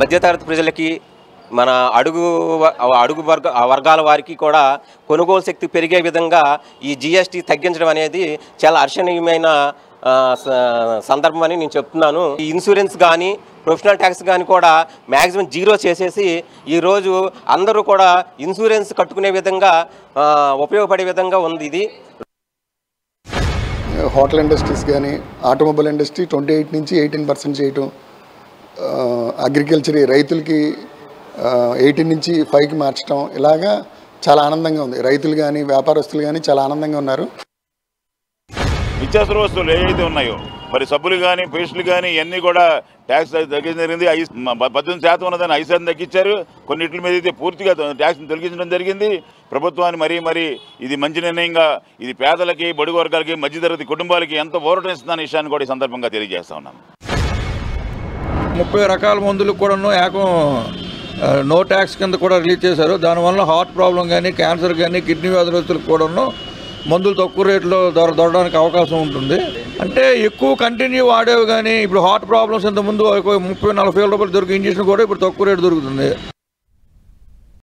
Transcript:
మధ్యతరగతి ప్రజలకి మన అడుగు వర్గాల వారికి కూడా కొనుగోలు శక్తి పెరిగే విధంగా ఈ జీఎస్టీ తగ్గించడం అనేది చాలా హర్షణీయమైన సందర్భం అని నేను చెప్తున్నాను. ఈ ఇన్సూరెన్స్ కానీ ప్రొఫెషనల్ ట్యాక్స్ కానీ కూడా మ్యాక్సిమం జీరో చేసేసి ఈరోజు అందరూ కూడా ఇన్సూరెన్స్ కట్టుకునే విధంగా ఉపయోగపడే విధంగా ఉంది. ఇది హోటల్ ఇండస్ట్రీస్ కానీ ఆటోమొబైల్ ఇండస్ట్రీ 28 నుంచి 18% చేయటం, అగ్రికల్చర్ రైతులకి 18 నుంచి 5కి మార్చడం, ఇలాగా చాలా ఆనందంగా ఉంది. రైతులు కానీ వ్యాపారస్తులు కానీ చాలా ఆనందంగా ఉన్నారు. నిత్యావసర వస్తువులు ఏవైతే ఉన్నాయో మరి సబ్బులు కానీ పేస్టులు కానీ ఇవన్నీ కూడా ట్యాక్స్ తగ్గించడం జరిగింది. 18% ఉన్నదాన్ని 5% తగ్గించారు. కొన్నింటి మీద అయితే పూర్తిగా ట్యాక్స్ని తొలగించడం జరిగింది. ప్రభుత్వాన్ని మరీ ఇది మంచి నిర్ణయంగా ఇది పేదలకి, బడుగు వర్గాలకి, మధ్యతరగతి కుటుంబాలకి ఎంత ఊరటనిస్తుందనే విషయాన్ని కూడా ఈ సందర్భంగా తెలియజేస్తా ఉన్నాను. 30 రకాల మందులకు కూడాను ఏకం నో ట్యాక్స్ కింద కూడా రిలీజ్ చేశారు. దానివల్ల హార్ట్ ప్రాబ్లం కానీ, క్యాన్సర్ కానీ, కిడ్నీ వ్యాధులకు కూడాను మందులు తక్కువ రేట్లో దొరకడానికి అవకాశం ఉంటుంది. అంటే ఎక్కువ కంటిన్యూ వాడేవి కానీ ఇప్పుడు హార్ట్ ప్రాబ్లమ్స్ ఇంతకుముందు 30-40 వేల రూపాయలు దొరికే ఇంజక్షన్ కూడా ఇప్పుడు తక్కువ రేటు దొరుకుతుంది.